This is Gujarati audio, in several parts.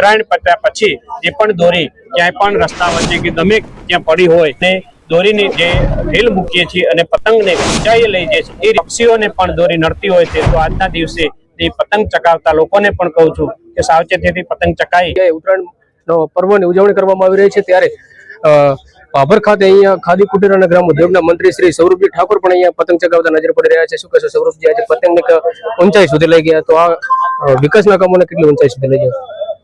ઉત્તરાયણ પત્યા પછી જે પણ દોરી ક્યાંય પણ રસ્તા વચ્ચે કે ગમે ત્યાં પડી હોય ને દોરીની જે ઢીલ મૂકીએ છીએ અને પતંગને ઊંચાઈએ લઈ જાય છે, એ પક્ષીઓને પણ દોરી નડતી હોય છે. તો આજના દિવસે એ પતંગ ચકાવતા લોકોને પણ કહું છું કે સાવચેતીથી પતંગ ચકાવી. ઉત્તરાયણ પર્વની ઉજવણી કરવામાં આવી રહી છે ત્યારે ભાભર ખાતે અહીંયા ખાદી કુટીર અને ગ્રામ ઉદ્યોગના મંત્રી શ્રી સૌરભજી ઠાકોર પણ અહીંયા પતંગ ચગાવતા નજર પડી રહ્યા છે. શું કહેશો સૌરભજી, આજે પતંગને ઊંચાઈ સુધી લઈ ગયા, તો આ વિકાસના કામોને કેટલી ઊંચાઈ સુધી લઈ ગયા?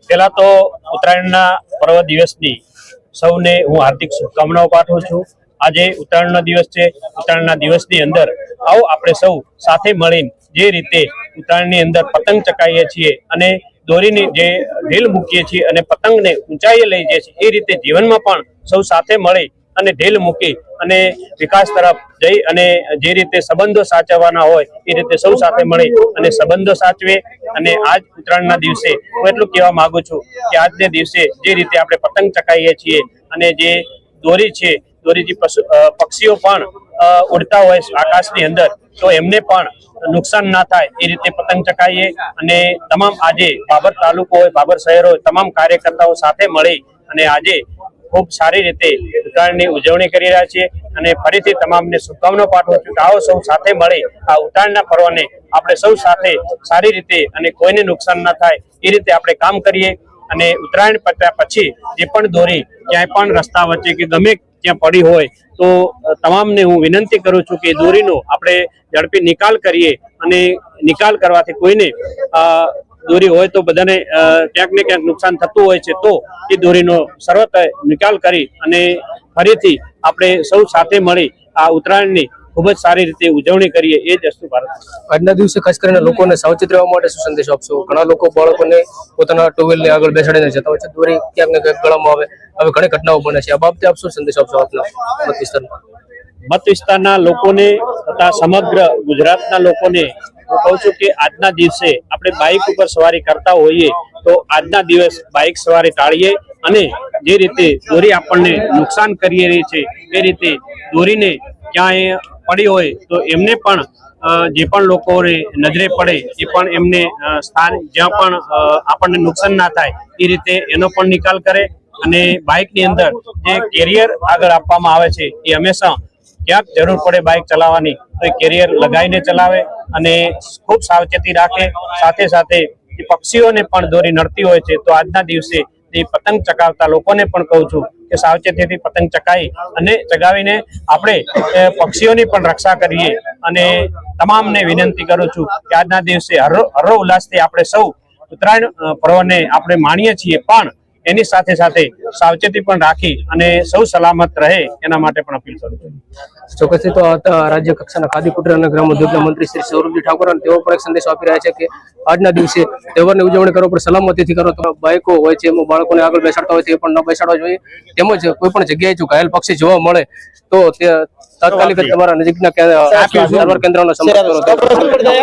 પહેલા તો ઉત્તરાયણના પર્વ દિવસની સૌને હું હાર્દિક શુભકામનાઓ પાઠવું છું. આજે ઉત્તરાયણનો દિવસ છે. ઉત્તરાયણના દિવસની અંદર આવો આપણે સૌ સાથે મળીને જે રીતે ઉત્તરાયણની અંદર પતંગ ચકાવીએ છીએ અને દોરીની જે ઢીલ મૂકીએ છીએ અને પતંગને ઊંચાઈએ લઈ જાય છે, એ રીતે જીવનમાં પણ સૌ સાથે મળી અને ઢીલ મૂકી અને વિકાસ તરફ જઈ અને જે રીતે સંબંધો સાચવવાના હોય એ રીતે સૌ સાથે મળી અને સંબંધો સાચવે. અને આજ ઉત્તરાયણના દિવસે હું એટલું કહેવા માંગુ છું કે આજને દિવસે જે રીતે આપણે પતંગ ચકાવીએ છીએ અને જે દોરી છે, દોરીથી પક્ષીઓ પણ ઉડતા હોય આકાશની અંદર, તો એમને પણ નુકસાન ના થાય એ રીતે પતંગ ચકાવીએ. અને તમામ આજે બાબર તાલુકો હોય, બાબર શહેર હોય, તમામ કાર્યકર્તાઓ સાથે મળી અને આજે ખૂબ સારી રીતે ઉત્તરાયણની ઉજવણી કરી રહ્યા છીએ. અને ફરીથી તમામને શુભકામનાઓ પાઠવું છું કે આવો સૌ સાથે મળી આ ઉત્તરાયણના પર્વને આપણે સૌ સાથે સારી રીતે અને કોઈને નુકસાન ના થાય એ રીતે આપણે કામ કરીએ. અને ઉત્તરાયણ પત્યા પછી જે પણ દોરી ક્યાંય પણ રસ્તા વચ્ચે કે ગમે ત્યાં પડી હોય તો તમામને હું વિનંતી કરું છું કે દોરીનો આપણે ઝડપી નિકાલ કરીએ. અને નિકાલ કરવાથી કોઈને દોરી હોય તો બધાને ક્યાંક ને ક્યાંક નુકસાન થતું હોય છે, તો એ દોરીનો સર્વત્ર નિકાલ કરી અને ફરીથી આપણે સૌ સાથે મળી આ ઉત્તરાયણની ખૂબ જ સારી રીતે ઉજવણી કરીએ. એ જ વસ્તુ ભારત. આજના દિવસે ખાસ કરીને લોકોને સાવચેત રહેવા માટે શું સંદેશો આપશો? ઘણા લોકો બાળકોને પોતાના ટોવેલની આગળ બેસાડીને જતા હોય છે, દોરી ક્યાંક ને ક્યાંક ગળામાં આવે, હવે ઘણી ઘટનાઓ બને છે. આ બાબતે આપ શું સંદેશો આપશો આપના મત વિસ્તારમાં? મત વિસ્તારના લોકોને તથા સમગ્ર ગુજરાતના લોકોને હું કહું છું કે આજના દિવસે આપણે બાઇક ઉપર સવારી કરતા હોઈએ તો આજના દિવસ બાઇક સવારી ટાળીએ. અને જે રીતે દોરી આપણને નુકસાન કરી રહી છે એ રીતે દોરીને ક્યાંય પડી હોય તો એમને પણ જે પણ લોકોને નજરે પડે એ પણ એમને સ્થાન જ્યાં પણ આપણને નુકસાન ના થાય એ રીતે એનો પણ નિકાલ કરે. અને બાઇકની અંદર જે કેરિયર આગળ આપવામાં આવે છે એ હંમેશા ક્યાંક જરૂર પડે બાઇક ચલાવવાની તો એ કેરિયર લગાવીને ચલાવે અને ખૂબ સાવચેતી રાખે. સાથે સાથે એ પક્ષીઓને પણ દોરી નડતી હોય છે, તો આજના દિવસે એ પતંગ ચકાવતા લોકોને પણ કહું છું કે સાવચેતીથી પતંગ ચકાવી અને ચગાવીને આપણે પક્ષીઓની પણ રક્ષા કરીએ. અને તમામને વિનંતી કરું છું કે આજના દિવસે હર્ષો ઉલ્લાસથી આપણે સૌ ઉત્તરાયણ પર્વને આપણે માણીએ છીએ, પણ એની સાથે સાથે સાવચેતી પણ રાખી અને સૌ સલામત રહે એના માટે પણ અપીલ કરું છું. ચોક્કસથી તો રાજ્ય કક્ષાના ખાદી કુટીર અને ગ્રામ ઉદ્યોગના મંત્રી શ્રી સૌરભજી ઠાકોર, અને તેઓ પણ એક સંદેશો આપી રહ્યા છે કે આજના દિવસે તહેવારની ઉજવણી કરો પણ સલામતીથી કરો. તો બાઇકો હોય છે એમાં બાળકોને આગળ બેસાડતા હોય તે પણ ન બેસાડવા જોઈએ. તેમજ કોઈ પણ જગ્યાએ જો ઘાયલ પક્ષી જોવા મળે તો તે તાત્કાલિક તમારા નજીકના સારવાર કેન્દ્રનો સંપર્ક કરો.